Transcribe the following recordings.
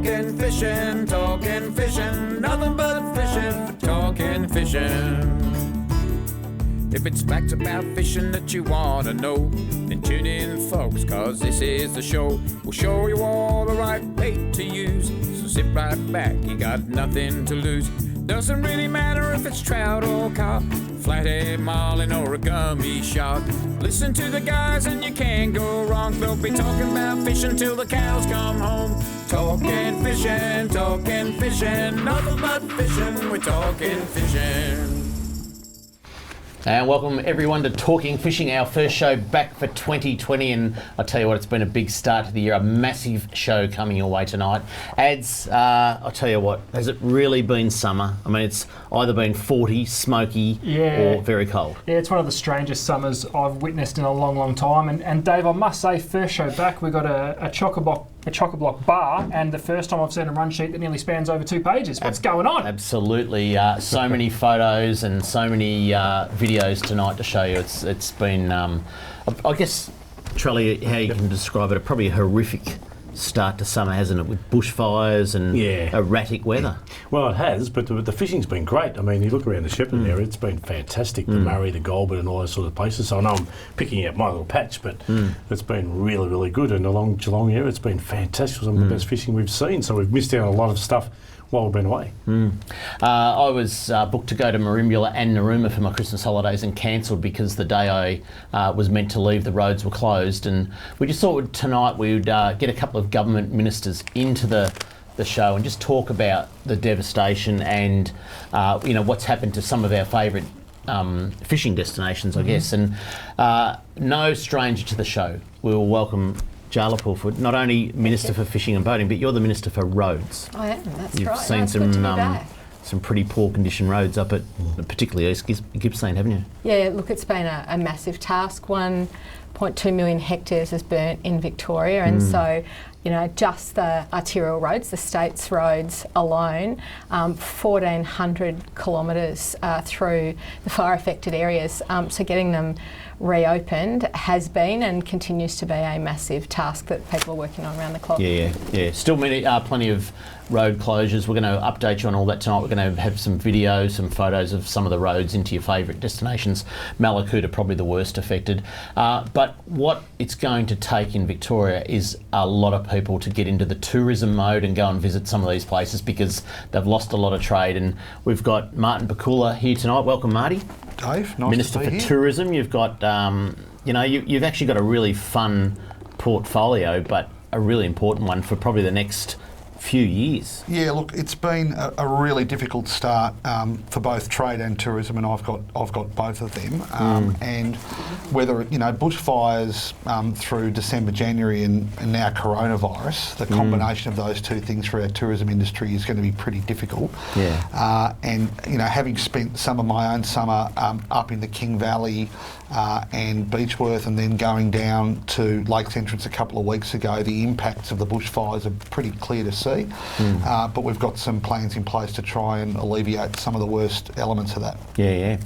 Talking fishing, nothing but fishing, talking fishing. If it's facts about fishing that you want to know, then tune in, folks, cause this is the show. We'll show you all the right bait to use, so sit right back, you got nothing to lose. Doesn't really matter if it's trout or carp, flathead, marlin or a gummy shark. Listen to the guys and you can't go wrong. They'll be talking about fishing till the cows come home. Talking fishing, nothing but fishing, we're talking fishing. And welcome everyone to Talking Fishing, our first show back for 2020, and I tell you what, it's been a big start to the year, a massive show coming your way tonight. Ads, I'll tell you what, has it really been summer? I mean, it's either been 40, smoky, or very cold. Yeah, it's one of the strangest summers I've witnessed in a long, long time. And Dave, I must say, first show back, we got a chock-a-block bar, and the first time I've seen a run sheet that nearly spans over 2 pages. What's going on? Absolutely. So many photos and so many videos tonight to show you. It's been, I guess, Trelly, how you can describe it, probably a horrific start to summer, hasn't it, with bushfires and erratic weather? Well, it has, but the fishing's been great. I mean, you look around the Shepparton area, it's been fantastic. The Murray, the Goulburn and all those sort of places. So I know I'm picking out my little patch, but it's been really, really good. And along Geelong area, it's been fantastic. Some of the best fishing we've seen. So we've missed out on a lot of stuff while we've been away. I was booked to go to Merimbula and Narooma for my Christmas holidays and cancelled because the day I was meant to leave, the roads were closed. And we just thought tonight we would get a couple of government ministers into the show and just talk about the devastation and what's happened to some of our favourite fishing destinations, I guess. And no stranger to the show, we will welcome Jaala Pulford, not only Minister for Fishing and Boating, but you're the Minister for Roads. I am, that's You've right. seen some pretty poor condition roads up at particularly East Gippsland, haven't you? Yeah, look, it's been a massive task. 1.2 million hectares has burnt in Victoria, and so, just the arterial roads, the state's roads alone, 1,400 kilometres through the fire-affected areas. So getting them reopened has been and continues to be a massive task that people are working on around the clock. Yeah. Still plenty of road closures. We're going to update you on all that tonight. We're going to have some videos, some photos of some of the roads into your favourite destinations. Malakoota probably the worst affected. But what it's going to take in Victoria is a lot of people to get into the tourism mode and go and visit some of these places because they've lost a lot of trade. And we've got Martin Pakula here tonight. Welcome, Marty. Dave, nice Minister to be for here. Tourism. You've got, you've actually got a really fun portfolio, but a really important one for probably the next few years. Yeah, look, it's been a really difficult start for both trade and tourism, and I've got both of them. And whether bushfires through December, January, and now coronavirus, the combination of those two things for our tourism industry is going to be pretty difficult. Yeah. And having spent some of my own summer up in the King Valley and Beechworth, and then going down to Lakes Entrance a couple of weeks ago, the impacts of the bushfires are pretty clear to see. But we've got some plans in place to try and alleviate some of the worst elements of that. Yeah.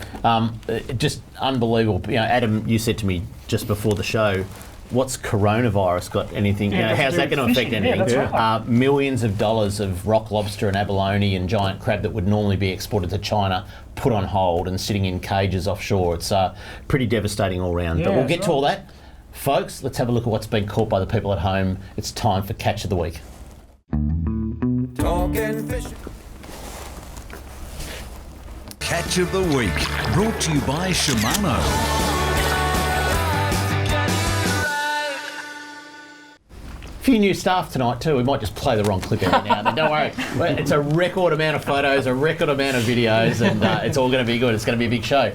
Just unbelievable. Adam, you said to me just before the show, what's coronavirus got anything? How's that going to affect anything? Yeah, that's right. Millions of dollars of rock lobster and abalone and giant crab that would normally be exported to China put on hold and sitting in cages offshore. It's pretty devastating all round. But we'll get to all that. Folks, let's have a look at what's been caught by the people at home. It's time for Catch of the Week. Talking fishing. Catch of the Week, brought to you by Shimano. Few new staff tonight too. We might just play the wrong clip every now and then. Don't worry. It's a record amount of photos, a record amount of videos, and it's all going to be good. It's going to be a big show.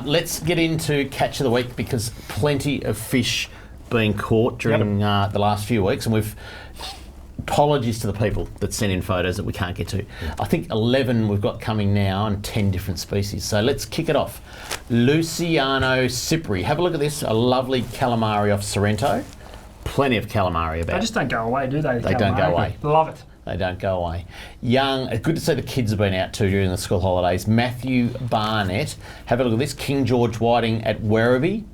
Let's get into Catch of the Week because plenty of fish being caught during the last few weeks, and we've apologies to the people that sent in photos that we can't get to. I think 11 we've got coming now and 10 different species. So let's kick it off. Luciano Cipri. Have a look at this. A lovely calamari off Sorrento. Plenty of calamari about. They just don't go away, do they? They don't go away. Love it. They don't go away. Young, good to see the kids have been out too during the school holidays. Matthew Barnett. Have a look at this. King George whiting at Werribee.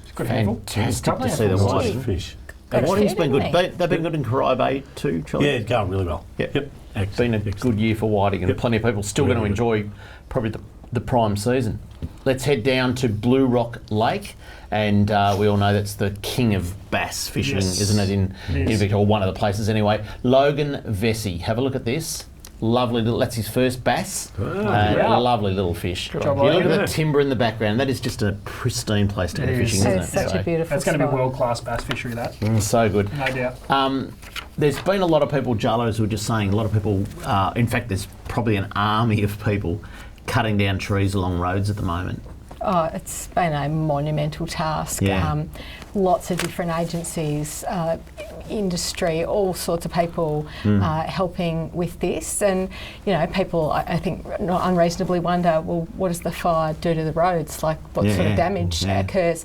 It's good handful. Fantastic to see the whiting. Fish. And whiting's been good. haven't They've been good in Corai Bay too, Charlie. Yeah, it's going really well. Yep. Excellent. Been a good year for whiting, and Yep. plenty of people still going to Really good. enjoy probably the prime season. Let's head down to Blue Rock Lake, and we all know that's the king of bass fishing, Yes. isn't it, in Victoria, or one of the places anyway. Logan Vesey, have a look at this. Lovely little, that's his first bass. yeah. Lovely little fish. job, You look Logan. at the timber in the background, that is just a pristine place to go It is. fishing, It's isn't it? such a beautiful That's going to be spot. world-class bass fishery, that. So good. No doubt. There's been a lot of people, Jaala, as we were just saying, a lot of people, in fact, there's probably an army of people cutting down trees along roads at the moment. Oh, it's been a monumental task. Yeah. Lots of different agencies, industry, all sorts of people helping with this. And, you know, people, I think, not unreasonably wonder, well, what does the fire do to the roads? Like, what sort of damage occurs?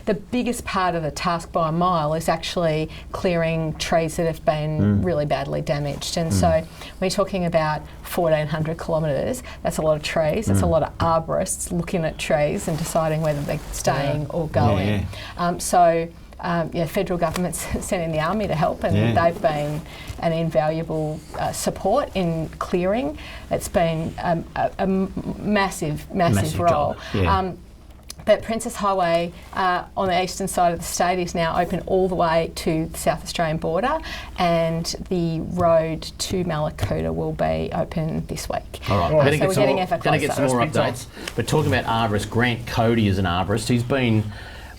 The biggest part of the task by a mile is actually clearing trees that have been really badly damaged. And so when you're talking about 1,400 kilometres, that's a lot of trees, that's a lot of arborists looking at trees and deciding whether they're staying or going. Federal government's sent in the army to help, and they've been an invaluable support in clearing. It's been a massive role. job, yeah. But Princess Highway on the eastern side of the state is now open all the way to the South Australian border, and the road to Malakuta will be open this week. All right, So we're getting ever Going to get some closer. more updates. But talking about arborists, Grant Cody is an arborist. He's been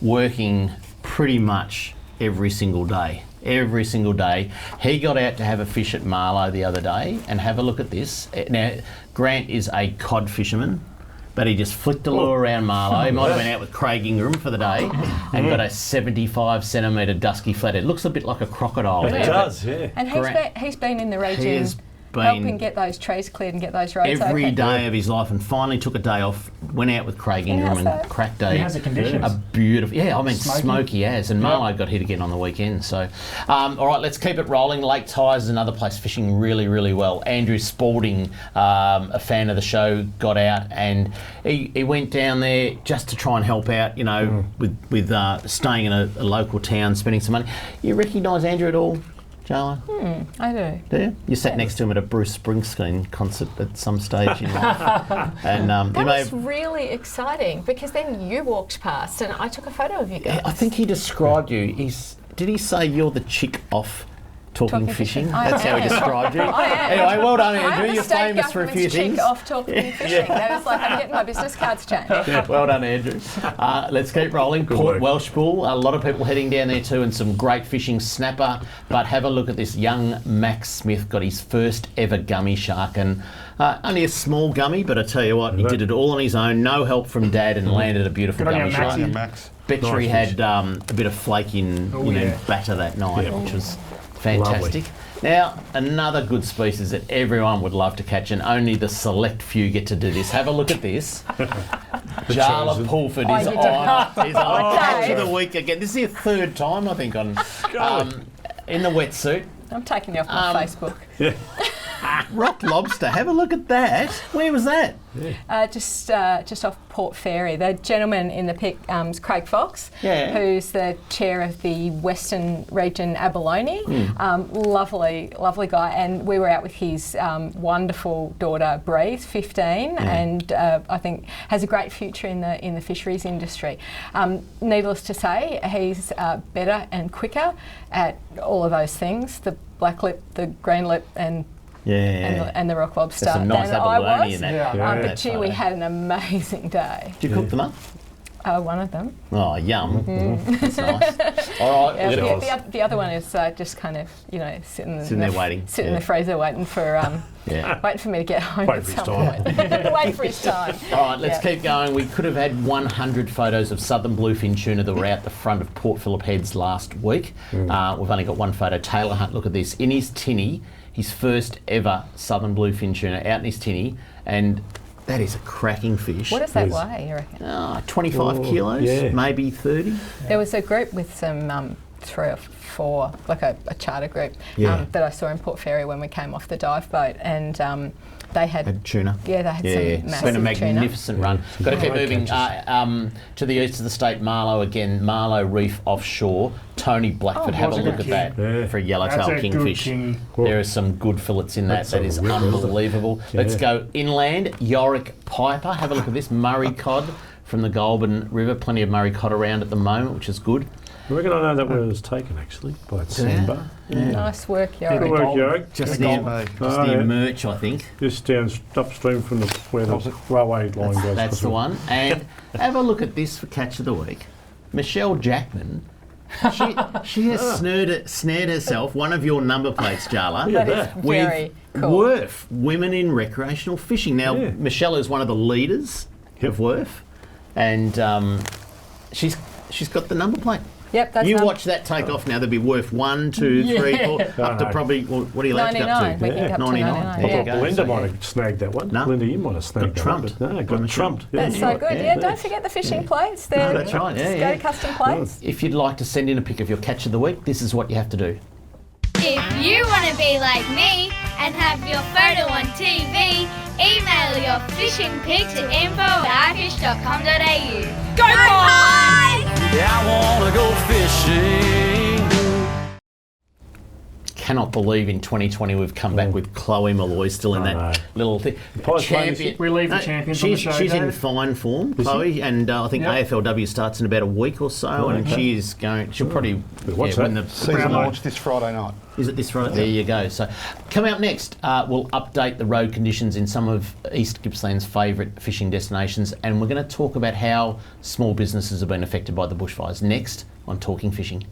working pretty much every single day. Every single day. He got out to have a fish at Marlow the other day, and have a look at this. Now, Grant is a cod fisherman, but he just flicked a lure around Marlow. He might have been out with Craig Ingram for the day and got a 75 centimetre dusky flathead. Looks a bit like a crocodile. It there, does, yeah. And he's been in the region has been helping get those trees cleared and get those roads every open. day of his life, and finally took a day off, went out with Craig Ingram how's and that? cracked He has the conditions. a beautiful, Smoky. smoky as, and Marlow got hit again on the weekend. So, all right, let's keep it rolling. Lake Tyers is another place fishing really, really well. Andrew Spalding, a fan of the show, got out, and he went down there just to try and help out, you know, with staying in a local town, spending some money. You recognise Andrew at all, Jaala? I do. Do you? You sat next to him at a Bruce Springsteen concert at some stage in life. And That you may was really exciting, because then you walked past and I took a photo of you guys. I think he described you. Did he say you're the chick off talking fishing? I That's how he am. described you. I am. Anyway, well done, I am Andrew. the You're state famous for a few government's chick things. off talking fishing. That was like, I'm getting my business cards changed. Yeah, well done, Andrew. Let's keep rolling. Port work. Welshpool, a lot of people heading down there too, and some great fishing. Snapper, but have a look at this. Young Max Smith got his first ever gummy shark, and only a small gummy, but I tell you what, he did it all on his own, no help from Dad, and landed a beautiful Good on gummy you, shark. Maxie. Max. Bet he Nice had a bit of flake in, yeah. batter that night, Yeah. which was fantastic. Now, another good species that everyone would love to catch, and only the select few get to do this. Have a look at this. Jaala chosen. Pulford Oh, is you did on not. catch of Dave. the week again. This is your third time, I think, on in the wetsuit. I'm taking you off my Facebook. Rock lobster. Have a look at that. Where was that? Just off Port Fairy. The gentleman in the pic is Craig Fox, Yeah. who's the chair of the Western Region Abalone. Lovely guy. And we were out with his wonderful daughter Bree, 15, and I think has a great future in the fisheries industry. Needless to say, he's better and quicker at all of those things: the black lip, the green lip, and the rock lobster. There's some nice than I abalone was. in that. Yeah. But that gee, we photo. had an amazing day. Did you cook them up? One of them. Oh, yum. That's nice. All right. Yeah, well, the other one is just kind of, sitting there waiting. Sitting in the freezer waiting for waiting for me to get home Wait at for his some time. point. Wait for his time. All right, let's keep going. We could have had 100 photos of southern bluefin tuna that were out the front of Port Phillip Heads last week. We've only got one photo. Taylor Hunt, look at this. In his tinny, his first ever southern bluefin tuna out in his tinny, and that is a cracking fish. What does that Yes. weigh, you reckon? 25 kilos, yeah. maybe 30. There was a group with some 3 or 4, like a charter group that I saw in Port Fairy when we came off the dive boat, and they had tuna. Yeah, they had some It's massive been a tuna. magnificent run. Got to keep moving to the east of the state, Marlow again, Marlow Reef offshore. Tony Blackford, have a look at that for a yellowtail kingfish. There are some good fillets in that. That is unbelievable. Let's go inland. Yorick Piper, have a look at this. Murray cod from the Goulburn River. Plenty of Murray cod around at the moment, which is good. I reckon I know that where it was taken actually by a sandbar. Nice work, Yorick. Good work, Yorick. Just near Merch, I think. Just down upstream from where the railway line goes. That's the one. And have a look at this for catch of the week. Michelle Jackman. She has snared herself one of your number plates, Jaala. That is very cool. WRF, Women in Recreational Fishing. Now, Michelle is one of the leaders of WRF, and she's got the number plate. Yep, that's you watch that take off now. There'll be worth 1, 2, 3, 4, up to probably, what are you allowed to go up 99. to? We can go up to 99. There you go. Belinda might have snagged that one. No. Belinda, you might have snagged Got that trumped. one. No, got trumped. That's so good. Yeah, don't forget the fishing plates. They're that's right. just go to custom plates. If you'd like to send in a pic of your catch of the week, this is what you have to do. If you want to be like me and have your photo on TV, email your fishing pic to info@ifish.com.au. Go Pies! Yeah, I wanna go fishing. Cannot believe in 2020 we've come back with Chloe Malloy still in that little thing. Champion. We leave the champions on the show, She's in Dave. fine form, Chloe, and I think AFLW starts in about a week or so, and she is going. She'll probably win the Season launch this Friday night. Is it this Friday? There you go. So, coming up next, we'll update the road conditions in some of East Gippsland's favourite fishing destinations, and we're going to talk about how small businesses have been affected by the bushfires. Next on Talking Fishing.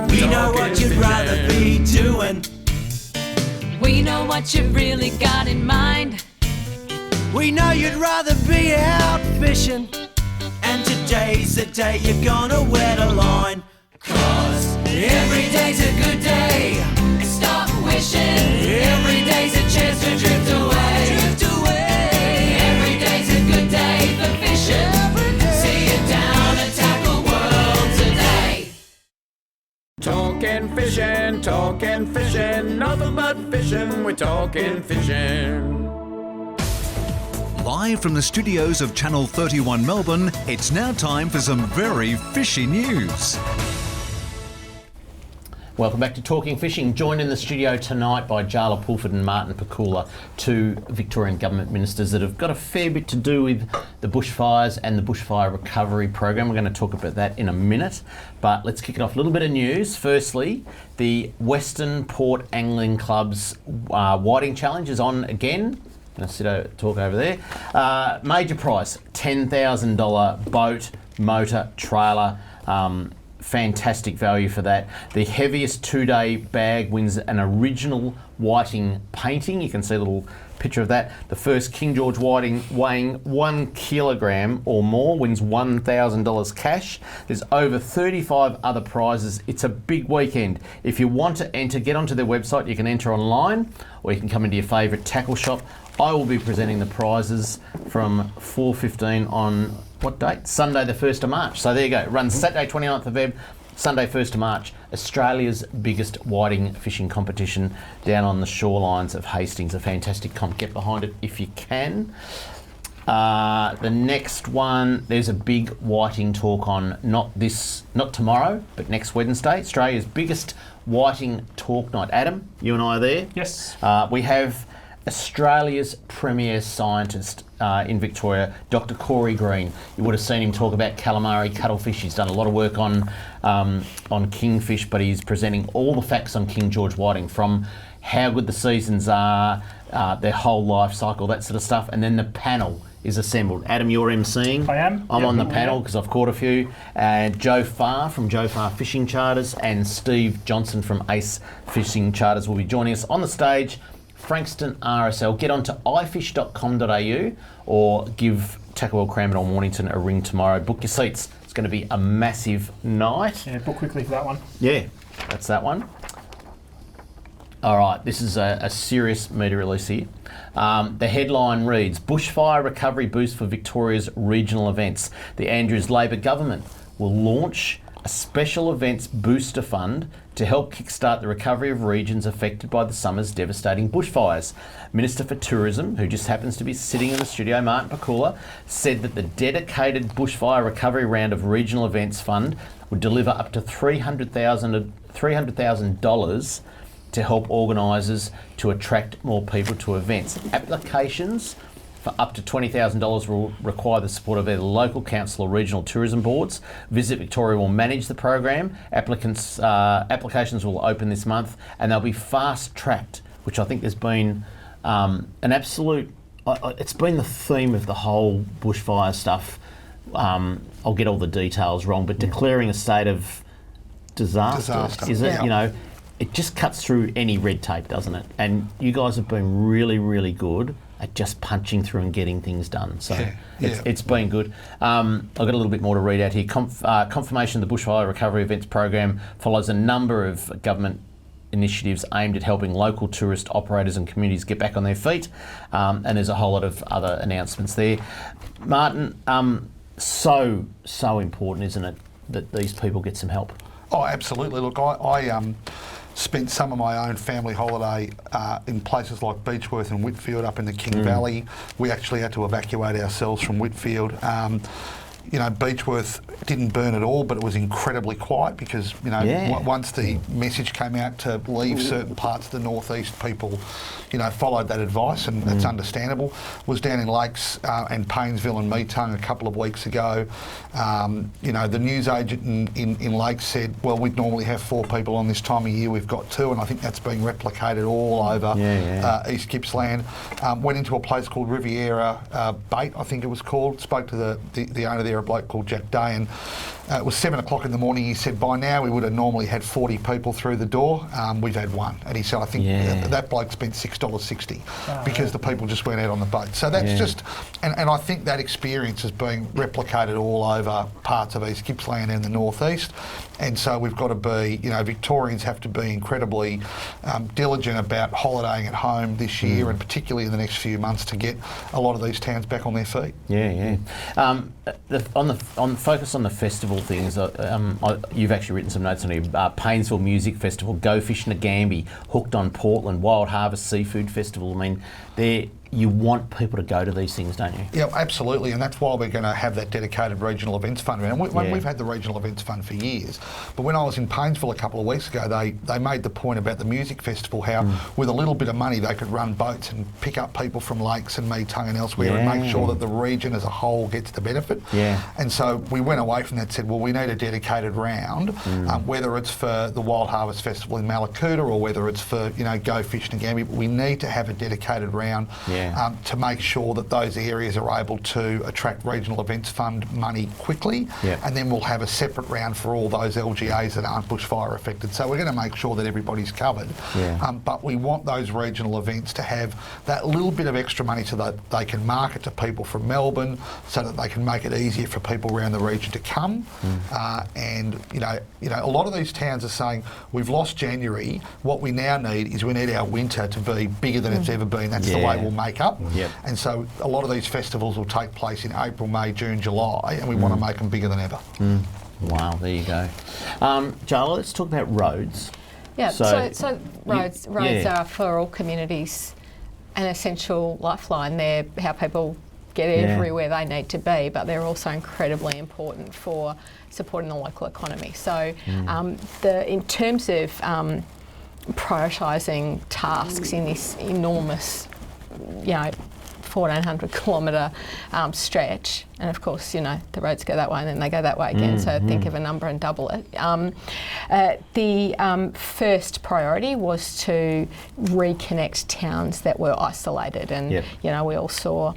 We know what you'd rather be doing. We know what you've really got in mind. We know you'd rather be out fishing. And today's the day you're gonna wear the line. 'Cause every day's a good day. Stop wishing. Every day's a chance to drift away. Drift away. Every day's a good day for fishing. See it down and tackle world today. Talking fishing, nothing but fishing, we're talking fishing. Live from the studios of Channel 31 Melbourne, it's now time for some very fishy news. Welcome back to Talking Fishing. Joined in the studio tonight by Jaala, Pulford and Martin Pakula, two Victorian government ministers that have got a fair bit to do with the bushfires and the bushfire recovery program. We're going to talk about that in a minute, but let's kick it off. A little bit of news. Firstly, the Western Port Angling Club's whiting challenge is on again. I'm going to talk over there. Major prize, $10,000 boat, motor, trailer. Fantastic value for that. The heaviest 2-day bag wins an original whiting painting. You can see a little picture of that. The first King George whiting weighing 1 kilogram or more wins $1,000 cash. There's over 35 other prizes. It's a big weekend. If you want to enter, get onto their website. You can enter online or you can come into your favourite tackle shop. I will be presenting the prizes from 4:15 on what date? Sunday the 1st of March. So there you go. It runs Saturday 29th of Feb, Sunday 1st of March. Australia's biggest whiting fishing competition down on the shorelines of Hastings. A fantastic comp. Get behind it if you can. The next one, there's a big whiting talk on not tomorrow, but next Wednesday. Australia's biggest whiting talk night. Adam, you and I are there. Yes. We have Australia's premier scientist in Victoria, Dr. Corey Green. You would have seen him talk about calamari cuttlefish. He's done a lot of work on kingfish, but he's presenting all the facts on King George whiting, from how good the seasons are, their whole life cycle, that sort of stuff. And then the panel is assembled. Adam, you're emceeing. I am. I'm Yep, on the yeah. panel because I've caught a few. And Joe Farr from Joe Farr Fishing Charters and Steve Johnson from Ace Fishing Charters will be joining us on the stage. Frankston RSL. Get on to ifish.com.au or give Tackle World Cranbourne or Mornington a ring tomorrow. Book your seats. It's going to be a massive night. Yeah, book quickly for that one. Yeah, that's that one. All right, this is a serious media release here. The headline reads, Bushfire Recovery Boost for Victoria's Regional Events. The Andrews Labor Government will launch a special events booster fund to help kickstart the recovery of regions affected by the summer's devastating bushfires. Minister for Tourism, who just happens to be sitting in the studio, Martin Pakula, said that the dedicated bushfire recovery round of regional events fund would deliver up to $300,000 to help organisers to attract more people to events. Applications for up to $20,000 will require the support of either local council or regional tourism boards. Visit Victoria will manage the program. Applications will open this month and they'll be fast-tracked, which I think there's been an absolute... it's been the theme of the whole bushfire stuff. I'll get all the details wrong, but declaring a state of disaster. Is it? Yeah. You know, it just cuts through any red tape, doesn't it? And you guys have been really, really good at just punching through and getting things done. So it's been good. I've got a little bit more to read out here. Confirmation of the Bushfire Recovery Events Program follows a number of government initiatives aimed at helping local tourist operators and communities get back on their feet. And there's a whole lot of other announcements there. Martin, so important, isn't it, that these people get some help? Oh, absolutely. Look, I spent some of my own family holiday in places like Beechworth and Whitfield up in the King Valley. We actually had to evacuate ourselves from Whitfield. You know, Beechworth didn't burn at all, but it was incredibly quiet because, you know, once the message came out to leave certain parts of the northeast, people, you know, followed that advice, and that's understandable. Was down in Lakes and Paynesville and Meetung a couple of weeks ago. You know, the news agent in Lakes said, well, we'd normally have 4 people on this time of year, we've got 2, and I think that's being replicated all over East Gippsland. Went into a place called Riviera Bait, I think it was called, spoke to the owner there, a bloke called Jack Day, and it was 7 o'clock in the morning. He said by now we would have normally had 40 people through the door. We've had 1, and he said I think that bloke spent $6.60 because the people just went out on the boat. So that's just, and I think that experience is being replicated all over parts of East Gippsland and the northeast. And so we've got to be, you know, Victorians have to be incredibly diligent about holidaying at home this year, and particularly in the next few months, to get a lot of these towns back on their feet. On focus on the festival things, you've actually written some notes on here. Paynesville Music Festival, Go Fishing at Gambie, Hooked on Portland, Wild Harvest Seafood Festival. I mean, you want people to go to these things, don't you? Yeah, absolutely, and that's why we're going to have that dedicated regional events fund. And we've had the regional events fund for years, but when I was in Paynesville a couple of weeks ago, they made the point about the music festival, how with a little bit of money they could run boats and pick up people from Lakes and Meetung and elsewhere and make sure that the region as a whole gets the benefit. And so we went away from that and said, well, we need a dedicated round, whether it's for the Wild Harvest Festival in Malakuta or whether it's for, you know, Go Fishing at Gambie, but we need to have a dedicated round to make sure that those areas are able to attract regional events fund money quickly, and then we'll have a separate round for all those LGAs that aren't bushfire affected. So we're going to make sure that everybody's covered, but we want those regional events to have that little bit of extra money so that they can market to people from Melbourne, so that they can make it easier for people around the region to come. And you know, a lot of these towns are saying we've lost January. What we now need is we need our winter to be bigger than it's ever been. That's the way we'll make up. And so a lot of these festivals will take place in April, May, June, July, and we want to make them bigger than ever. Wow, there you go. Jaala, let's talk about roads. So roads are for all communities an essential lifeline. They're how people get everywhere they need to be, but they're also incredibly important for supporting the local economy. So in terms of prioritising tasks in this enormous, 1,400 kilometre stretch, and of course, the roads go that way and then they go that way again, so think of a number and double it. The first priority was to reconnect towns that were isolated, and we all saw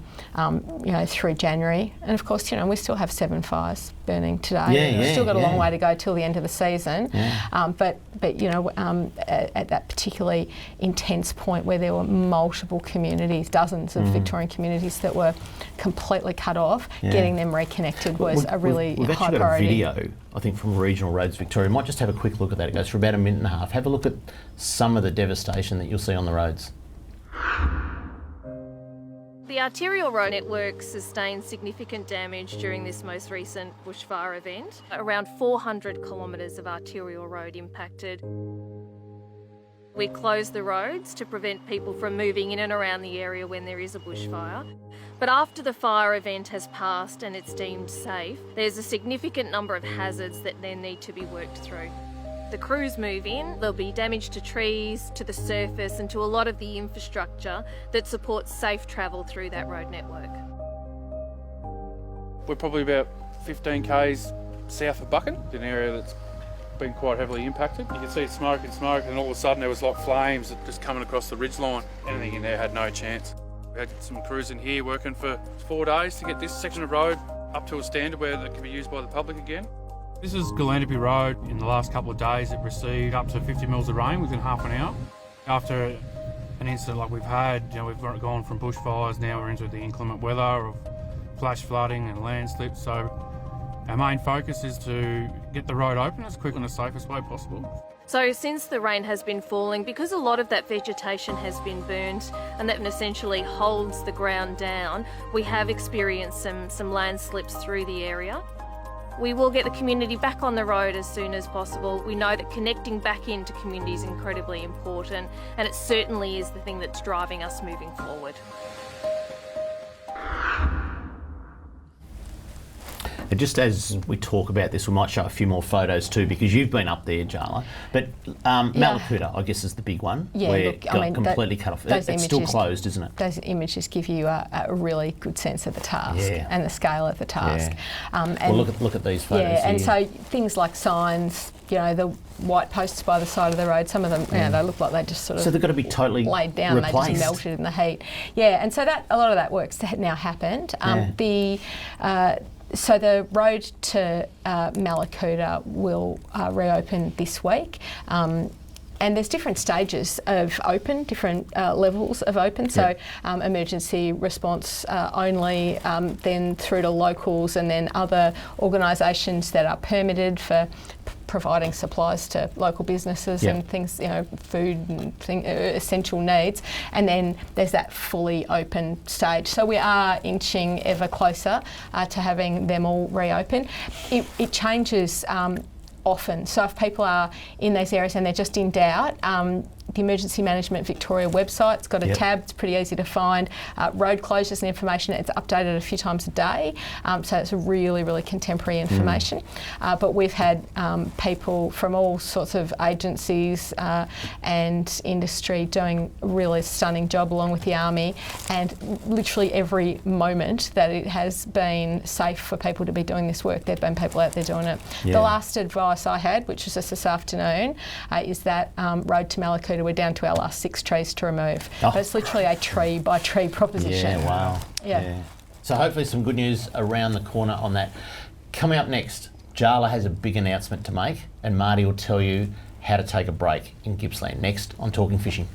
through January, and of course we still have 7 fires burning today. We've still got a long way to go till the end of the season, but at that particularly intense point where there were multiple communities, dozens of Victorian communities that were completely cut off, getting them reconnected was a really we've high actually priority. got a video, I think, from Regional Roads Victoria. Might just have a quick look at that. It goes for about a minute and a half. Have a look at some of the devastation that you'll see on the roads. The arterial road network sustained significant damage during this most recent bushfire event. Around 400 kilometres of arterial road impacted. We closed the roads to prevent people from moving in and around the area when there is a bushfire. But after the fire event has passed and it's deemed safe, there's a significant number of hazards that then need to be worked through. The crews move in, there'll be damage to trees, to the surface and to a lot of the infrastructure that supports safe travel through that road network. We're probably about 15 k's south of Buchan, an area that's been quite heavily impacted. You can see smoke, and all of a sudden there was like flames just coming across the ridgeline. Anything in there had no chance. We had some crews in here working for 4 days to get this section of road up to a standard where it can be used by the public again. This is Galandaby Road. In the last couple of days it received up to 50 mils of rain within half an hour. After an incident like we've had, we've gone from bushfires, now we're into the inclement weather of flash flooding and landslips. So our main focus is to get the road open as quick and the safest way possible. So since the rain has been falling, because a lot of that vegetation has been burnt and that essentially holds the ground down, we have experienced some landslips through the area. We will get the community back on the road as soon as possible. We know that connecting back into community is incredibly important, and it certainly is the thing that's driving us moving forward. And just as we talk about this, we might show a few more photos too, because you've been up there, Jaala. But Malakuta, I guess, is the big one, where it got completely cut off. It's still closed, isn't it? Those images give you a really good sense of the task and the scale of the task. And well, look at these photos here. And so things like signs, the white posts by the side of the road, some of them, they look like they just sort of... So they've got to be totally laid down, replaced. they just melted in the heat. Yeah, and so a lot of that work's now happened. So the road to Malakuta will reopen this week. And there's different stages of open, different levels of open. So emergency response only, then through to locals, and then other organisations that are permitted for providing supplies to local businesses and things, food and essential needs. And then there's that fully open stage. So we are inching ever closer to having them all reopen. It changes often. So if people are in those areas and they're just in doubt, the Emergency Management Victoria website's got a tab. It's pretty easy to find. Road closures and information, it's updated a few times a day. So it's really, really contemporary information. But we've had people from all sorts of agencies and industry doing a really stunning job along with the Army, and literally every moment that it has been safe for people to be doing this work, there have been people out there doing it. The last advice I had, which was just this afternoon, is that road to Malakuta, we're down to our last 6 trees to remove. But it's literally a tree by tree proposition. Yeah, wow. Yeah. So hopefully some good news around the corner on that. Coming up next, Jaala has a big announcement to make, and Marty will tell you how to take a break in Gippsland. Next on Talking Fishing.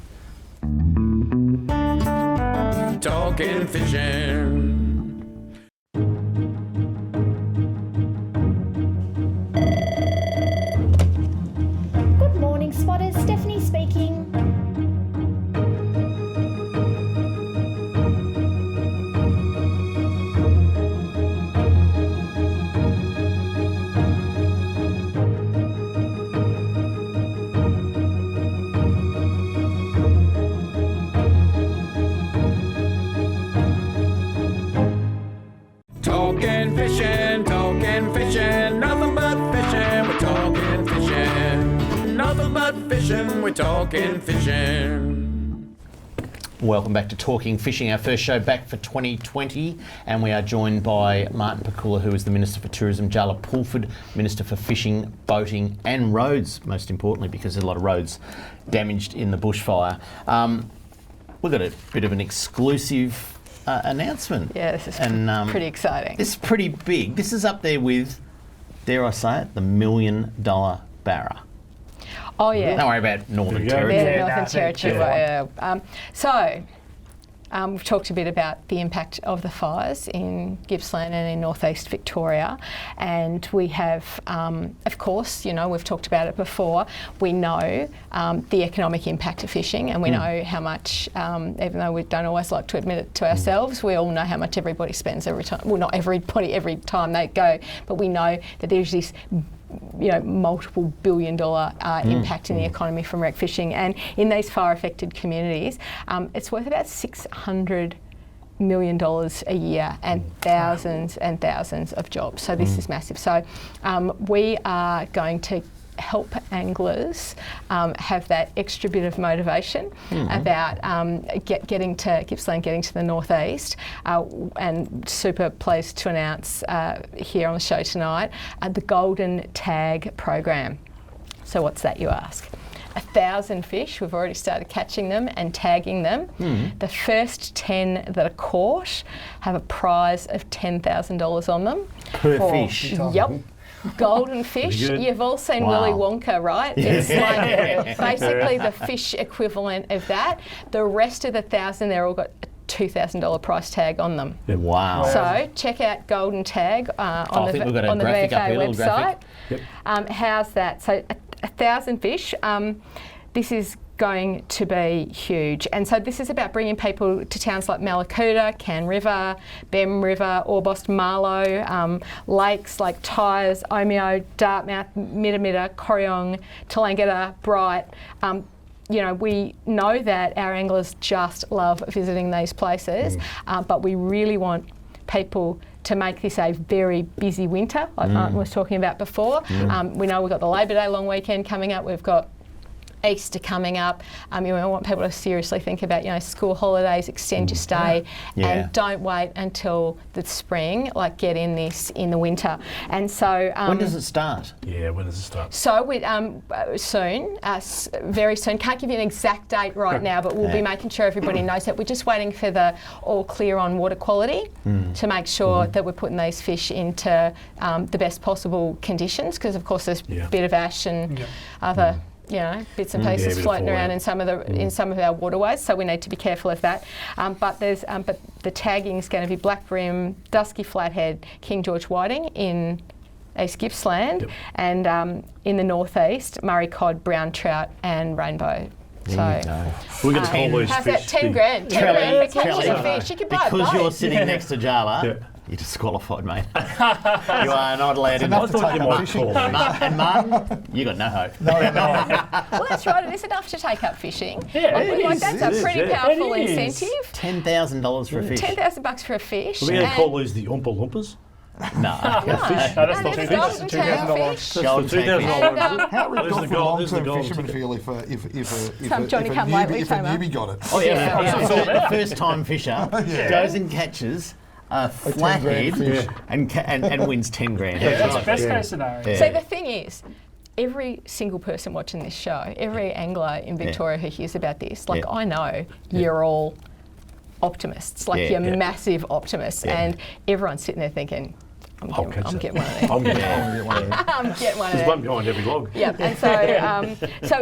Talking Fishing. Spotters, Stephanie speaking. Talking fishing, nothing but fishing. We're talking fishing, nothing but fishing. We're talking fishing. Welcome back to Talking Fishing, our first show back for 2020, and we are joined by Martin Pakula, who is the Minister for Tourism, Jaala Pulford, Minister for Fishing, Boating and Roads, most importantly, because there's a lot of roads damaged in the bushfire. We've got a bit of an exclusive announcement. Yeah, this is pretty exciting. This is pretty big. This is up there with, dare I say it, the $1 million barra. Oh yeah. Don't worry about Northern Territory. Yeah, Northern Territory. So we've talked a bit about the impact of the fires in Gippsland and in northeast Victoria, and we have, of course, we've talked about it before. We know the economic impact of fishing, and we know how much, even though we don't always like to admit it to ourselves, we all know how much everybody spends every time. Well, not everybody every time they go, but we know that there's this multiple billion-dollar impact in the economy from wreck fishing, and in these fire-affected communities, it's worth about $600 million a year and thousands and thousands of jobs. So this is massive. So we are going to help anglers have that extra bit of motivation about getting to Gippsland, getting to the northeast, and super pleased to announce here on the show tonight the Golden Tag program. So what's that, you ask? 1,000 fish, we've already started catching them and tagging them. The first 10 that are caught have a prize of $10,000 on them. Per fish? Yep. Golden fish. You've all seen Willy Wonka, right? It's like basically the fish equivalent of that. The rest of the 1,000, they're all got a $2,000 price tag on them. Wow. So check out Golden Tag on the VFA website. Yep. How's that? So 1,000 fish. This is going to be huge. And so this is about bringing people to towns like Mallacoota, Can River, Bem River, Orbost, Marlow, lakes like Tyres, Omeo, Dartmouth, Midamida, Corryong, Tallangatta, Bright. We know that our anglers just love visiting these places, but we really want people to make this a very busy winter, like Martin was talking about before. We know we've got the Labor Day long weekend coming up. We've got Easter coming up. We want people to seriously think about, school holidays, extend your stay, and don't wait until the spring. Like, get in this in the winter. And so, when does it start? Yeah, when does it start? So we soon, very soon. Can't give you an exact date right now, but we'll be making sure everybody knows that. We're just waiting for the all clear on water quality to make sure that we're putting these fish into the best possible conditions. Because of course there's a bit of ash and other. Bits and pieces floating around in some of our waterways, so we need to be careful of that. But the tagging is going to be black bream, dusky flathead, King George whiting in East Gippsland, and in the northeast, Murray cod, brown trout, and rainbow. So we're going to call these how's fish. That? 10 grand. 10 grand for catching a fish. You can buy because boat. You're sitting next to Jaala. You're disqualified, mate. You are not allowed in. I thought you might call me. And Martin, you got no hope. Well, that's right. It is enough to take up fishing. That's a pretty powerful incentive. $10,000 for a fish. $10,000 for a fish. We're going to call these the Oompa Loompas. No. That's not $2,000. Golden tag. How would the long-term fisherman feel if a newbie got it? Oh yeah, the first-time fisher goes and catches a flathead and wins 10 grand. That's the best case scenario. So the thing is, every single person watching this show, every angler in Victoria who hears about this, I know you're all optimists, you're massive optimists, and everyone's sitting there thinking, I'm getting one of them. I'm getting one of them. I'm getting one of them. There's one behind every log. Yeah, and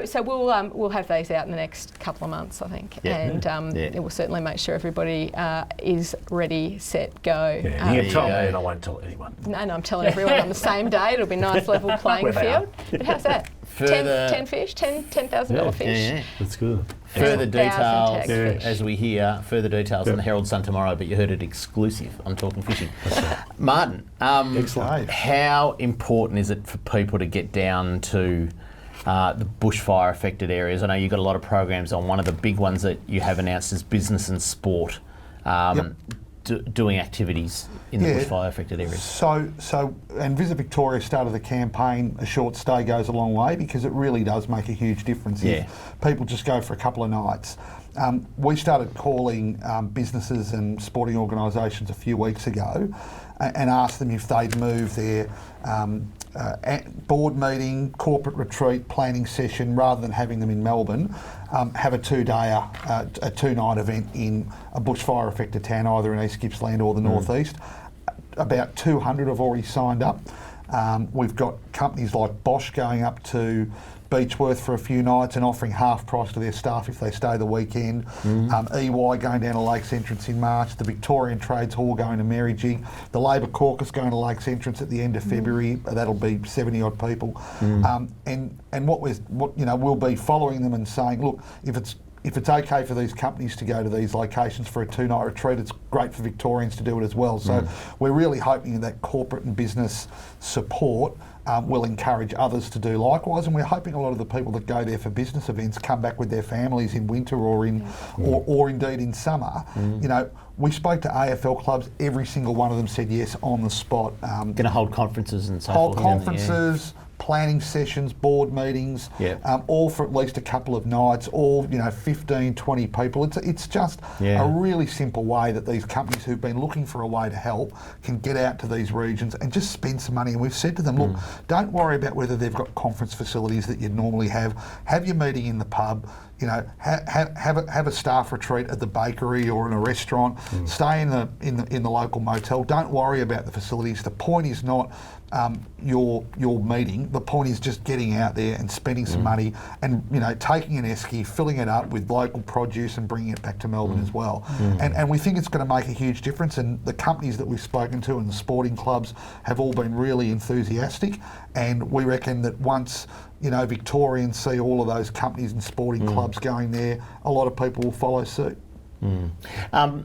so we'll have these out in the next couple of months, I think, and it will certainly make sure everybody is ready, set, go. You can tell me, and I won't tell anyone. No, I'm telling everyone on the same day. It'll be a nice level playing field. But how's that? 10 fish, $10,000 fish. Yeah. That's good. Further details as we hear further details in the Herald Sun tomorrow, but you heard it exclusive on Talking Fishing. Martin, how important is it for people to get down to the bushfire affected areas? I know you've got a lot of programs on. One of the big ones that you have announced is business and sport. Doing activities in the bushfire affected areas. So, and Visit Victoria started the campaign, A Short Stay Goes a Long Way, because it really does make a huge difference if people just go for a couple of nights. We started calling businesses and sporting organisations a few weeks ago and asked them if they'd move their board meeting, corporate retreat, planning session, rather than having them in Melbourne, have a two-night event in a bushfire affected town, either in East Gippsland or the northeast. About 200 have already signed up. We've got companies like Bosch going up to Beechworth for a few nights and offering half price to their staff if they stay the weekend. EY going down to Lakes Entrance in March. The Victorian Trades Hall going to Merrijig. The Labor Caucus going to Lakes Entrance at the end of February. That'll be 70 odd people. And we'll be following them and saying, look, if it's okay for these companies to go to these locations for a 2-night retreat, it's great for Victorians to do it as well. So we're really hoping that corporate and business support will encourage others to do likewise, and we're hoping a lot of the people that go there for business events come back with their families in winter or indeed in summer. You know, we spoke to AFL clubs, every single one of them said yes on the spot. Going to hold conferences and so forth. Hold conferences, planning sessions, board meetings, all for at least a couple of nights, all 15, 20 people. It's just a really simple way that these companies who've been looking for a way to help can get out to these regions and just spend some money. And we've said to them, look, don't worry about whether they've got conference facilities that you'd normally have. Have your meeting in the pub. Have a staff retreat at the bakery or in a restaurant. Stay in the local motel. Don't worry about the facilities. The point is not your meeting. The point is just getting out there and spending some money and taking an esky, filling it up with local produce and bringing it back to Melbourne as well. And we think it's going to make a huge difference. And the companies that we've spoken to and the sporting clubs have all been really enthusiastic. And we reckon that once Victorians see all of those companies and sporting clubs going there, a lot of people will follow suit. I've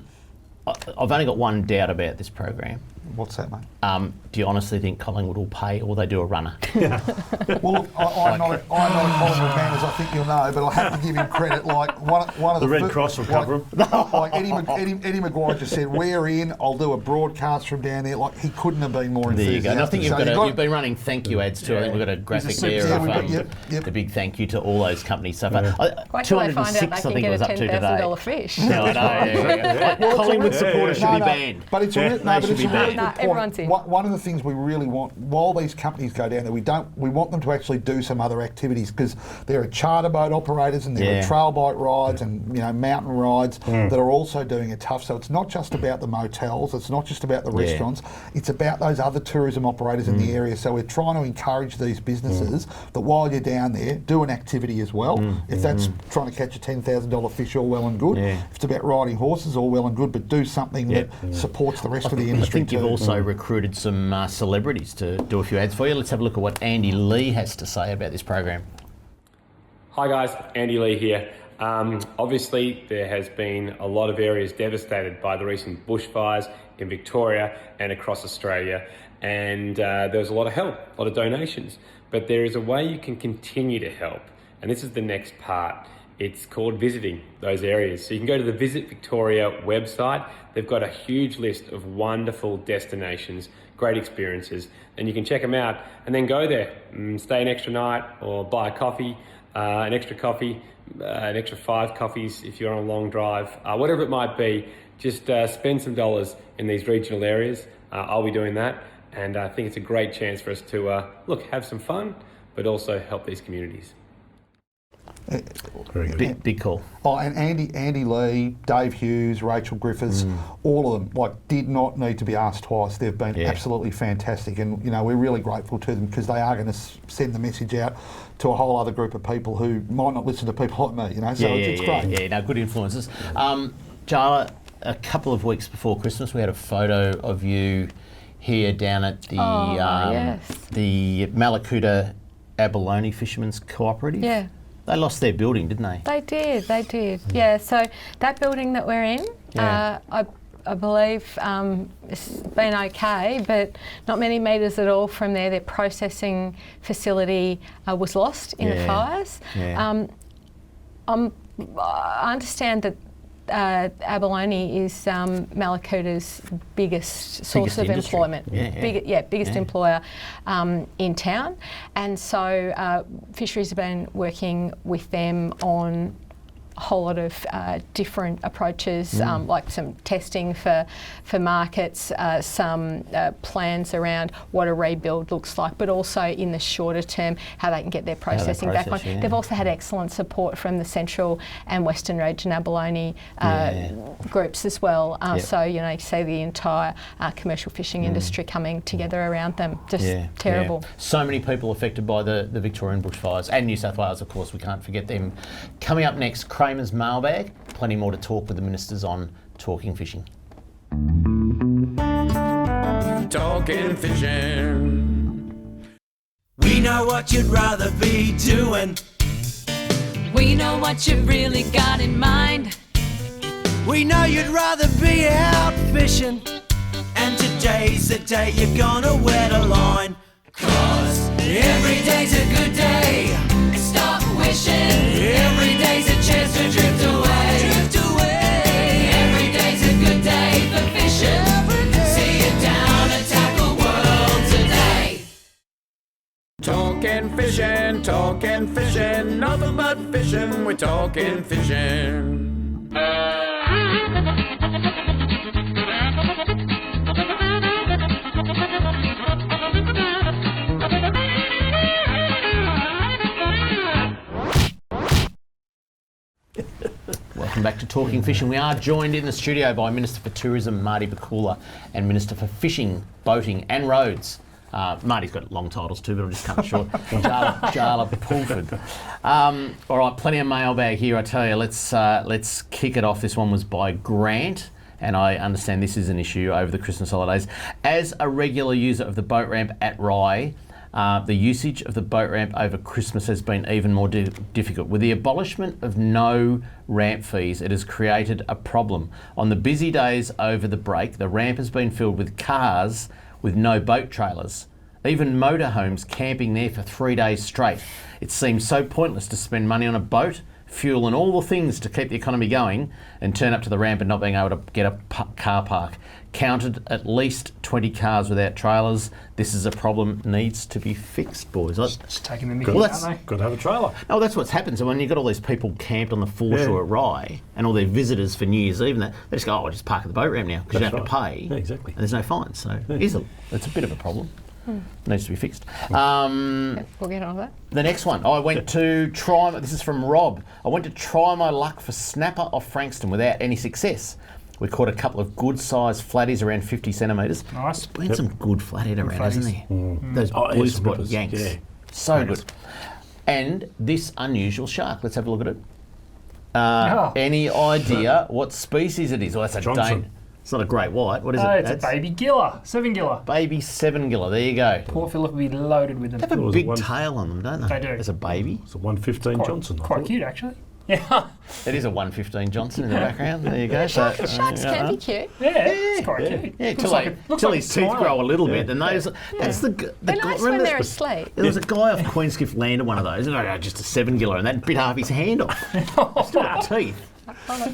only got one doubt about this program. What's that, mate? Do you honestly think Collingwood will pay, or will they do a runner? Well, I'm not a Collingwood man, as I think you'll know, but I have to give him credit. Like one of the Red Cross will cover him. Like Eddie Maguire just said, "We're in. I'll do a broadcast from down there." Like he couldn't have been more enthusiastic. There you go. And I think you've been running thank you ads too. I think we've got a graphic there of the big thank you to all those companies so far. Wait till they find out they can get a $10,000 fish. No, I know. Collingwood supporters should be banned. But it's a really good point. Everyone's in. One of the things we really want, while these companies go down there, we want them to actually do some other activities, because there are charter boat operators and there are trail bike rides and mountain rides that are also doing it tough. So it's not just about the motels, it's not just about the restaurants, it's about those other tourism operators in the area. So we're trying to encourage these businesses that while you're down there, do an activity as well. If that's trying to catch a $10,000 fish, all well and good. If it's about riding horses, all well and good, but do something that supports the rest of the industry. I think you've also recruited some celebrities to do a few ads for you. Let's have a look at what Andy Lee has to say about this program. Hi guys, Andy Lee here. Obviously there has been a lot of areas devastated by the recent bushfires in Victoria and across Australia, and there was a lot of help, a lot of donations, but there is a way you can continue to help, and this is the next part. It's called visiting those areas. So you can go to the Visit Victoria website. They've got a huge list of wonderful destinations, great experiences, and you can check them out and then go there, stay an extra night or buy a coffee, an extra 5 coffees if you're on a long drive, whatever it might be. Just spend some dollars in these regional areas. I'll be doing that, and I think it's a great chance for us to have some fun, but also help these communities. Very good. Big call. Oh, and Andy Lee, Dave Hughes, Rachel Griffiths, all of them did not need to be asked twice. They've been absolutely fantastic, and we're really grateful to them, because they are going to send the message out to a whole other group of people who might not listen to people like me. So it's great. Yeah, no, good influences. Jaala, a couple of weeks before Christmas, we had a photo of you here down at the the Malakuta Abalone Fishermen's Cooperative. Yeah. They lost their building, didn't they? They did. Yeah, so that building that we're in, I believe it's been okay, but not many metres at all from there. Their processing facility was lost in the fires. I understand that abalone is Malakuta's biggest source of employment, biggest employer in town, and so Fisheries have been working with them on a whole lot of different approaches, like some testing for markets, some plans around what a rebuild looks like, but also in the shorter term, how they can get their processing back on. Yeah. They've also had excellent support from the Central and Western Region abalone groups as well. So, you know, you see the entire commercial fishing industry coming together around them. Just terrible. Yeah. So many people affected by the Victorian bushfires, and New South Wales, of course, we can't forget them. Coming up next, Kramer's Mailbag. Plenty more to talk with the ministers on talking fishing. Talking fishing. We know what you'd rather be doing. We know what you've really got in mind. We know you'd rather be out fishing. And today's the day you're gonna wet a line. 'Cause every day's a good day. Stop wishing. Every day's a chance to drift away. Drift away. Every day's a good day for fishing. See it down and tackle world today. Talking fishing, nothing but fishing. We're talking fishing. Welcome back to Talking Fishing. We are joined in the studio by Minister for Tourism, Marty Pakula, and Minister for Fishing, Boating and Roads. Marty's got long titles too, but I'll just cut it short. Jaala Pulford. All right, plenty of mailbag here, I tell you. Let's kick it off. This one was by Grant, and I understand this is an issue over the Christmas holidays. As a regular user of the boat ramp at Rye, the usage of the boat ramp over Christmas has been even more difficult. With the abolishment of no ramp fees, it has created a problem. On the busy days over the break, the ramp has been filled with cars with no boat trailers. Even motorhomes camping there for 3 days straight. It seems so pointless to spend money on a boat, fuel and all the things to keep the economy going and turn up to the ramp and not being able to get a car park. Counted at least 20 cars without trailers. This is a problem, needs to be fixed, boys. Just taking the mickey, Well, aren't they? Got to have a trailer. Oh, that's what's happened. So when you've got all these people camped on the foreshore at Rye and all their visitors for New Year's Eve, and that, they just go, oh, I'll just park at the boat ramp now because you don't have to pay. Yeah, exactly. And there's no fines. So it's a bit of a problem. Needs to be fixed. We'll get on that. The next one, I went to try, this is from Rob. I went to try my luck for snapper off Frankston without any success. We caught a couple of good sized flatties around 50 centimetres. Nice. There's been some good flathead around, hasn't there? Those Oh, blue yes, spot rippers. yanks. Yeah. So good. And this unusual shark. Let's have a look at it. Any idea what species it is? Well, that's a Johnson. Dane. It's not a great white. What is it? It's a baby giller, 7-giller. Baby 7-giller. There you go. Port Phillip will be loaded with them. They have a big tail on them, don't they? They do. As a baby. It's a 115 Johnson. I Quite thought. cute, actually. Yeah. It is a 115 Johnson in the background. There you go. So, Sharks can be cute. Yeah, it's quite cute. Yeah, Looks till like his it's teeth smiling. grow a little bit, and those. That's the They're nice remember when that- they're asleep. There was a guy off Queenskiff landed one of those, and just a 7-giller, and that bit half his hand off. Still got teeth.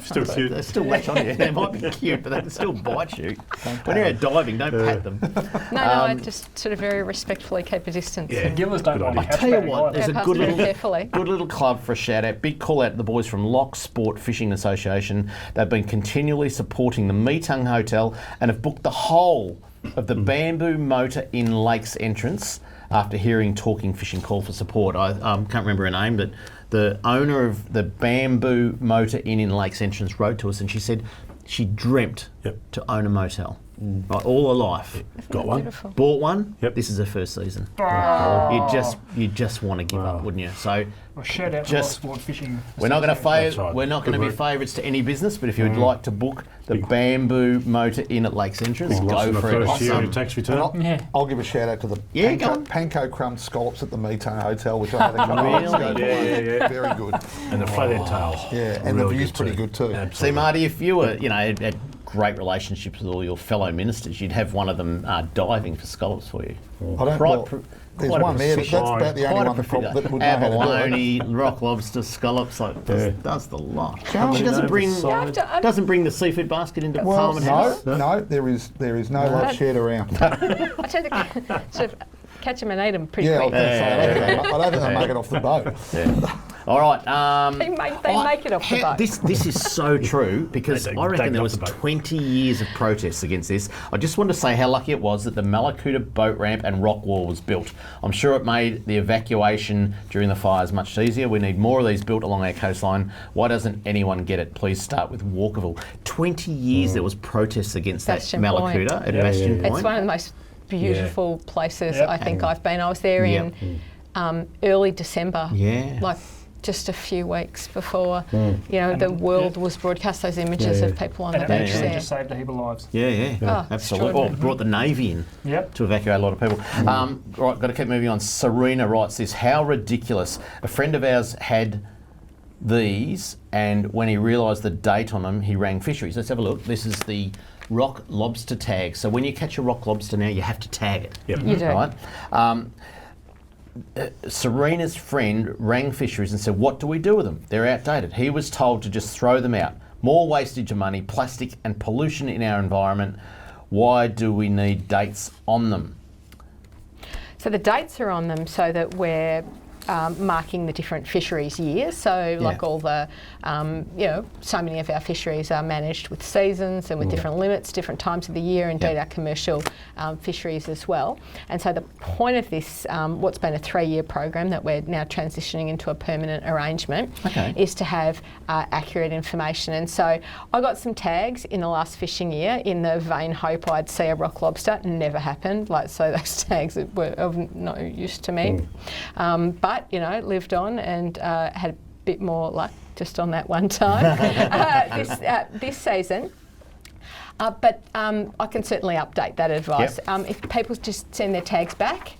Still cute. They still latch on you. They might be cute, but they can still bite you. When you're out diving, don't pat them. No, I just sort of very respectfully keep a distance. Yeah. Gillers don't Good like idea. I tell you hatchback what, either. there's a Go good past little, very carefully. good little club for a shout out. Big call out to the boys from Loch Sport Fishing Association. They've been continually supporting the Meetung Hotel and have booked the whole of the Bamboo Motor in Lakes entrance after hearing Talking Fishing call for support. I can't remember her name, but the owner of the Bamboo Motor in Lakes entrance wrote to us and she said she dreamt to own a motel. Right, all her life. Got one. Beautiful. Bought one. Yep. This is her first season. Oh. You just want to give up, wouldn't you? So Well, shout out to Just- Loch Sport Fishing. we're not going to That's right. we're not going to Good be work. favourites to any business, but if you would like to book the Bamboo Motor in at Lakes entrance, Lost in go the for it. first year of your Awesome. tax And return. I'll give a shout out to the Yeah, go on. panko crumb scallops at the Meetung Hotel, which I had a couple of weeks ago. Really? Yeah. Very good. And the flathead tails. Yeah, and Really the view's good pretty too. good too. See, Marty, if you were, had great relationships with all your fellow ministers, you'd have one of them diving for scallops for you. I don't. Quite Well, pr- there's quite a one there. That's proficient- about the only quite a one that proficient- that would know how to do it. abalone, rock lobster, scallops, does the lot. Joe, She doesn't bring to- doesn't bring the seafood basket into Well, Parliament House. no, there is no love shared around. I tend to sort of catch them and eat them pretty Yeah, I quick. don't think they make it off the boat. All right. They make it off the boat. This is so true because I reckon there was 20 years of protests against this. I just want to say how lucky it was that the Malakuta boat ramp and rock wall was built. I'm sure it made the evacuation during the fires much easier. We need more of these built along our coastline. Why doesn't anyone get it? Please start with Walkerville. 20 years there was protests against Bastion that Point. Malakuta at Bastion Point. It's one of the most beautiful places I think I've been. I was there in early December, like just a few weeks before the world was broadcast those images of people on the beach And there. it just saved a heap of lives. Absolutely. Or brought the Navy in to evacuate a lot of people. Right, got to keep moving on. Serena writes this, how ridiculous. A friend of ours had these, and when he realised the date on them, he rang Fisheries. Let's have a look. This is the rock lobster tag. So when you catch a rock lobster now, you have to tag it. You do. Right? Serena's friend rang Fisheries and said, what do we do with them? They're outdated. He was told to just throw them out. More wastage of money, plastic and pollution in our environment. Why do we need dates on them? So the dates are on them so that we're marking the different fisheries years. So like all the, so many of our fisheries are managed with seasons and with different limits, different times of the year, indeed our commercial fisheries as well. And so the point of this, what's been a 3-year program that we're now transitioning into a permanent arrangement, is to have accurate information. And so I got some tags in the last fishing year in the vain hope I'd see a rock lobster. Never happened. So those tags were of no use to me. But lived on and had a bit more luck just on that one time this season. But I can certainly update that advice. If people just send their tags back,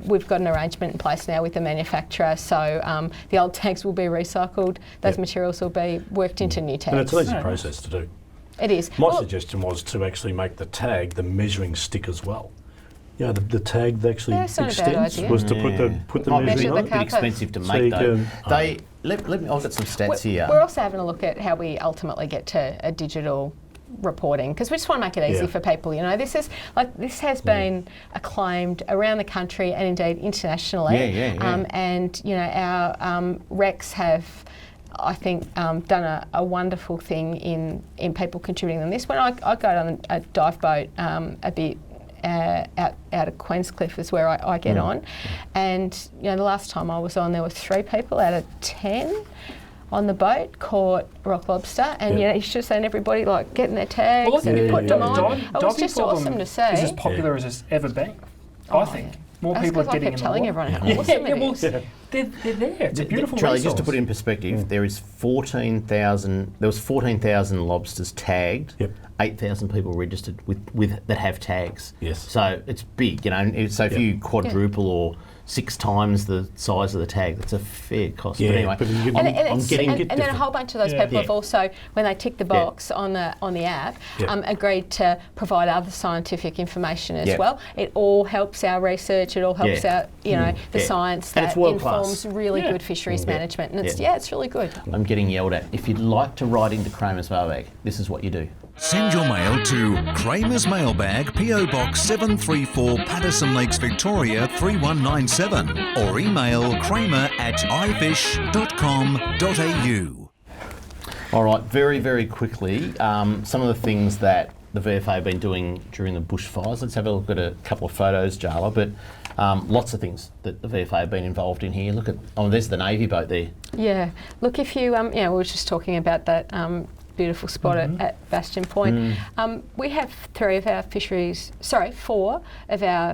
we've got an arrangement in place now with the manufacturer, so the old tags will be recycled, those materials will be worked into new tags. And it's an easy process to do. It is. My suggestion was to actually make the tag the measuring stick as well. The tag that actually extends was to put the measuring on. It's a bit expensive to make though. Let me. I've got some stats here. We're also having a look at how we ultimately get to a digital reporting because we just want to make it easy for people. This has been acclaimed around the country and indeed internationally. And our recs have, I think, done a wonderful thing in people contributing on this. When I go on a dive boat a bit. Out of Queenscliff is where I get on, and the last time I was on, there were 3 people out of 10 on the boat caught rock lobster, and you should have seen everybody getting their tags and putting them on. It was just awesome to see. Is as popular as it's ever been. I think more people are getting in the water. telling everyone how awesome it is. They're there. It's a beautiful Charlie, resource. just to put it in perspective, there was 14,000 lobsters tagged. 8,000 people registered with that have tags. So it's big, So if you quadruple or 6 times the size of the tag, that's a fair cost. But anyway, and then a whole bunch of those people have also, when they tick the box on the app, agreed to provide other scientific information as well. It all helps our research. It all helps our, the science that informs really good fisheries management. And it's really good. I'm getting yelled at. If you'd like to write into Kramer's Mailbag, this is what you do. Send your mail to Kramer's Mailbag, PO Box 734, Patterson Lakes, Victoria 3197, or email kramer@ifish.com.au. All right, very, very quickly, some of the things that the VFA have been doing during the bushfires. Let's have a look at a couple of photos, Jaala, but lots of things that the VFA have been involved in here. Look at, there's the Navy boat there. Yeah, look, if you, we were just talking about that beautiful spot at Bastion Point. We have 4 of our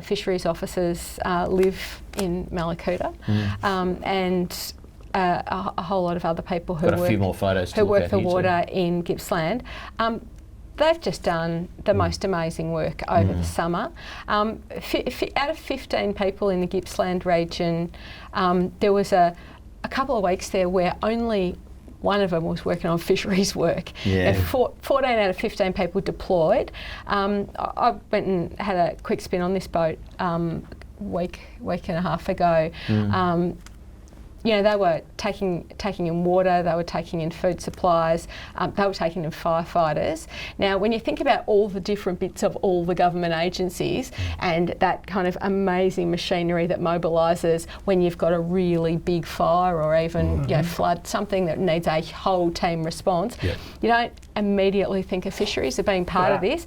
fisheries officers live in Malakuta, and a whole lot of other people who work the water in Gippsland. They've just done the most amazing work over the summer. Out of 15 people in the Gippsland region, there was a couple of weeks there where only one of them was working on fisheries work. 14 out of 15 people deployed. I went and had a quick spin on this boat week and a half ago. they were taking in water, they were taking in food supplies, they were taking in firefighters. Now, when you think about all the different bits of all the government agencies and that kind of amazing machinery that mobilises when you've got a really big fire or even flood, something that needs a whole team response, you don't immediately think of fisheries as being part of this,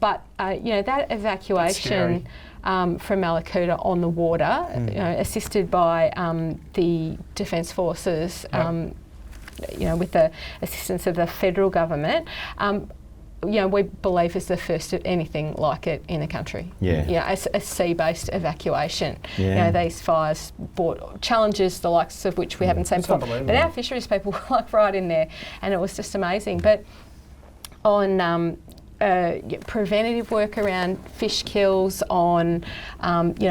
but that evacuation from Malakuta on the water, assisted by the Defence Forces, with the assistance of the federal government, we believe is the first of anything like it in the country. A sea-based evacuation. These fires brought challenges the likes of which we haven't seen before. But our fisheries people were like right in there, and it was just amazing. But on preventative work around fish kills, on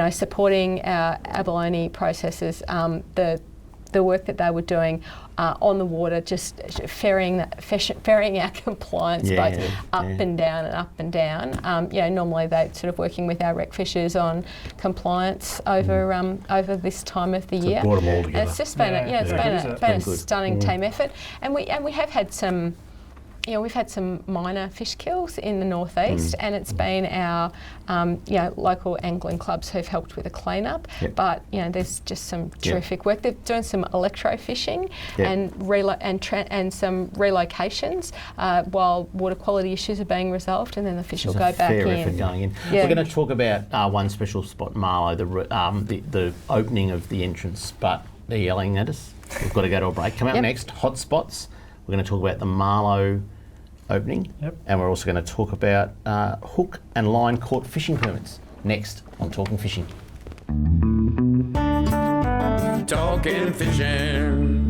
supporting our abalone processes, the work that they were doing on the water, just ferrying our compliance boats up and down and up and down. Normally they're sort of working with our rec fishers on compliance over this time of the year. Brought them all together. And it's just been a stunning team effort, and we have had some. We've had some minor fish kills in the northeast, and it's been our local angling clubs who've helped with the clean-up. But there's just some terrific work. They're doing some electro-fishing and some relocations while water quality issues are being resolved, and then the fish will go back in. Effort going in. We're going to talk about one special spot, Marlow, the opening of the entrance, but they're yelling at us. We've got to go to a break. Come up next, hotspots. We're going to talk about the Marlow opening, and we're also going to talk about hook and line caught fishing permits next on Talking Fishing. Talking Fishing.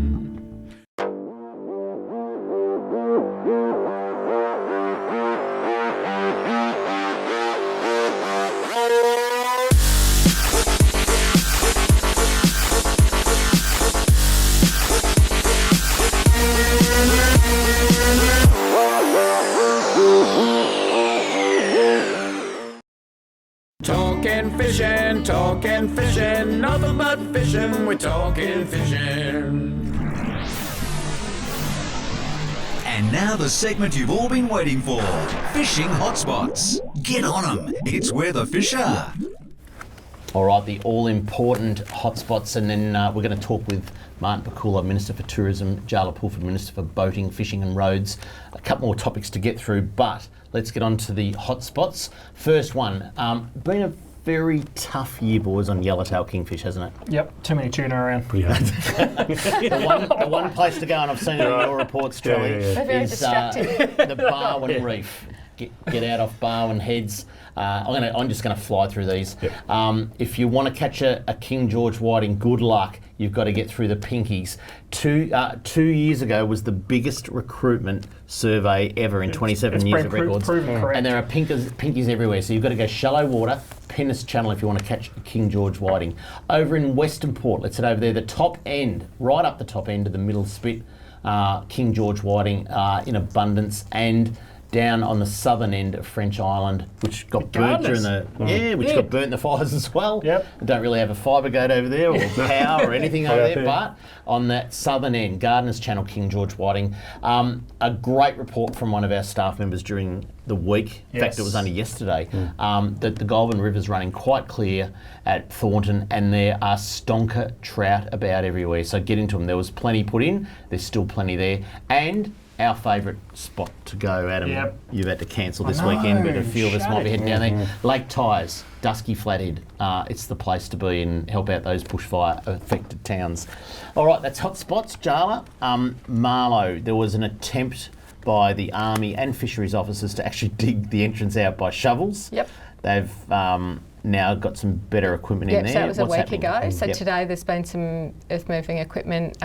Talking fishing, nothing but fishing, we're talking fishing. And now the segment you've all been waiting for, Fishing Hotspots. Get on 'em, it's where the fish are. All right, the all-important hotspots, and then we're going to talk with Martin Pakula, Minister for Tourism, Jaala Pulford, Minister for Boating, Fishing and Roads. A couple more topics to get through, but let's get on to the hotspots. First one, been a very tough year, boys, on yellowtail kingfish, hasn't it? Yep, too many tuna around. Pretty hard. the one place to go, and I've seen it in your reports, Charlie, They're very is distracting. the Barwon Reef. Get out off Barwon Heads. I'm just going to fly through these. If you want to catch a King George whiting, good luck. You've got to get through the pinkies. 2 years ago was the biggest recruitment survey ever in 27 years of records. And there are pinkies everywhere. So you've got to go shallow water, Pennis Channel if you want to catch a King George whiting. Over in Western Port, let's head over there, the top end, right up the top end of the middle spit, King George whiting in abundance, and down on the southern end of French Island, which got burnt during the got burnt in the fires as well. Don't really have a fibre gate over there or power or anything over there, but on that southern end, Gardeners Channel, King George whiting. A great report from one of our staff members during the week. In fact, it was only yesterday. That the Goulburn River's running quite clear at Thornton, and there are stonker trout about everywhere. So get into them. There was plenty put in. There's still plenty there, and our favourite spot to go, Adam. You've had to cancel this weekend, but a few of us might be heading down there. Lake Tyers, Dusky Flathead. It's the place to be and help out those bushfire affected towns. All right, that's hot spots. Jaala, Marlow. There was an attempt by the Army and Fisheries officers to actually dig the entrance out by shovels. They've now got some better equipment in there. So that was a week ago. So today there's been some earth moving equipment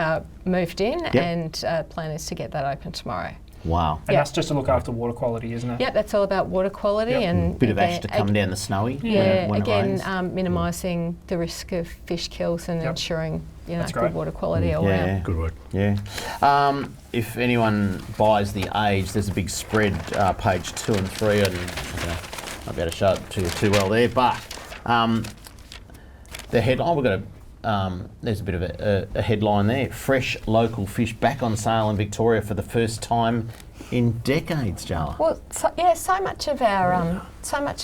moved in, and plan is to get that open tomorrow. Wow. And that's just to look after water quality, isn't it? Yep, that's all about water quality and bit of ash to come down the snowy. When it rains. Minimising the risk of fish kills and ensuring good water quality all around. Good work. If anyone buys the age, there's a big spread, page 2 and 3, and I'll be able to show it to you too well there, but the headline, we've got there's a bit of a headline there. Fresh local fish back on sale in Victoria for the first time in decades, Jaala. Well, so much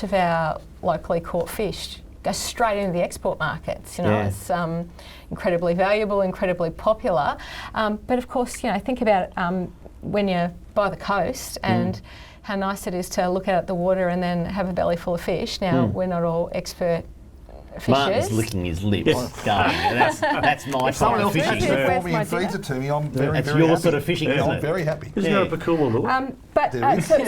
of our locally caught fish goes straight into the export markets. It's incredibly valuable, incredibly popular. But of course, think about when you're by the coast and how nice it is to look out at the water and then have a belly full of fish. Now, we're not all expert fishers. Martin's licking his lips. That's my Someone type of else fishing. catches it for me and feeds it to me. I'm very, That's very your happy. sort of fishing, isn't I'm it? very happy. Isn't there a Pakula lure?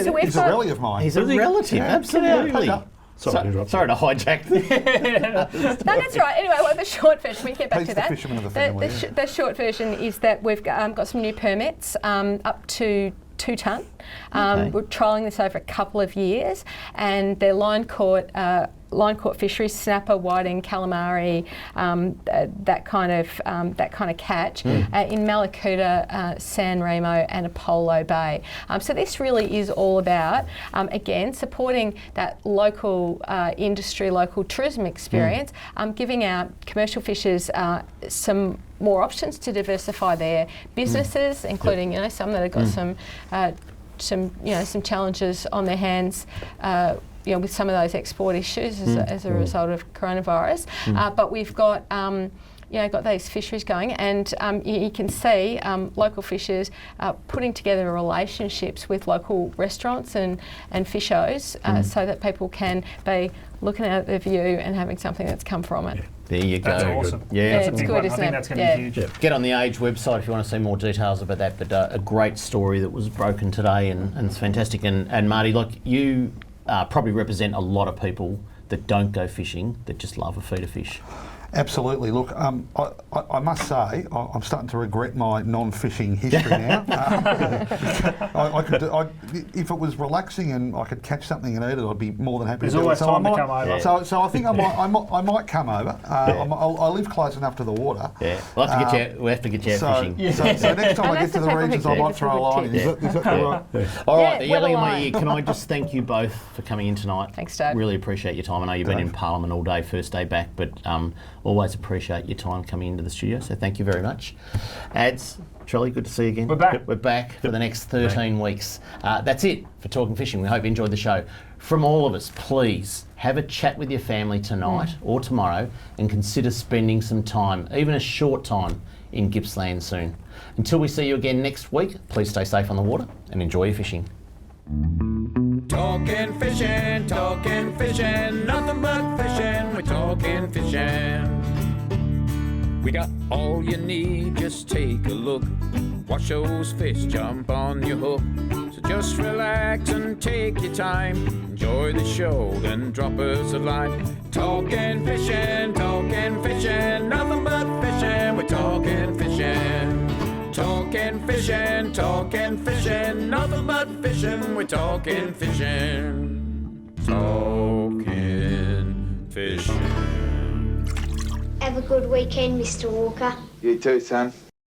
So we've He's got a relative of mine. He's a relative, absolutely. Sorry to interrupt. Sorry to hijack. No, that's right. Anyway, the short version, we can get back He's to the that. fisherman of the family, The short version is that we've got some new permits up to 2 tonne. We're trialling this over a couple of years, and they're line caught fisheries, snapper, whiting, calamari, that kind of catch in Malakuta, San Remo, and Apollo Bay. So this really is all about again supporting that local industry, local tourism experience, giving our commercial fishers some more options to diversify their businesses, including some that have got some challenges on their hands. With some of those export issues as a result of coronavirus, but we've got got these fisheries going, and you can see local fishers putting together relationships with local restaurants and fishers so that people can be looking out at the view and having something that's come from it. There you go. That's awesome. Yeah, That's a it's big good, one. I isn't think it? that's going to be huge. Get on the Age website if you want to see more details about that. But a great story that was broken today, and it's fantastic. And Marty, you probably represent a lot of people that don't go fishing, that just love a feed of fish. Absolutely. Look, I must say, I'm starting to regret my non-fishing history now. If it was relaxing and I could catch something and eat it, I'd be more than happy There's to do always it. time to come over. So I think I might come over. I live close enough to the water. Yeah, we'll have to get you out fishing. So next time I get to the regions, I might throw a line in. Is that right? All right, the well yelling in my aligned. ear. Can I just thank you both for coming in tonight? Thanks, Dave. Really appreciate your time. I know you've been in Parliament all day, first day back, but always appreciate your time coming into the studio, so thank you very much. Ads, Trelly, good to see you again. We're back for the next 13 weeks. That's it for Talking Fishing. We hope you enjoyed the show. From all of us, please have a chat with your family tonight or tomorrow and consider spending some time, even a short time, in Gippsland soon. Until we see you again next week, please stay safe on the water and enjoy your fishing. Talking fishing, nothing but fishing, we're talking fishing. We got all you need, just take a look. Watch those fish jump on your hook. So just relax and take your time. Enjoy the show, then drop us a line. Talking fishing, nothing but fishing, we're talking fishing. Talking fishing, nothing but fishing, we're talking fishing. Talking fishing. Have a good weekend, Mr. Walker. You too, son.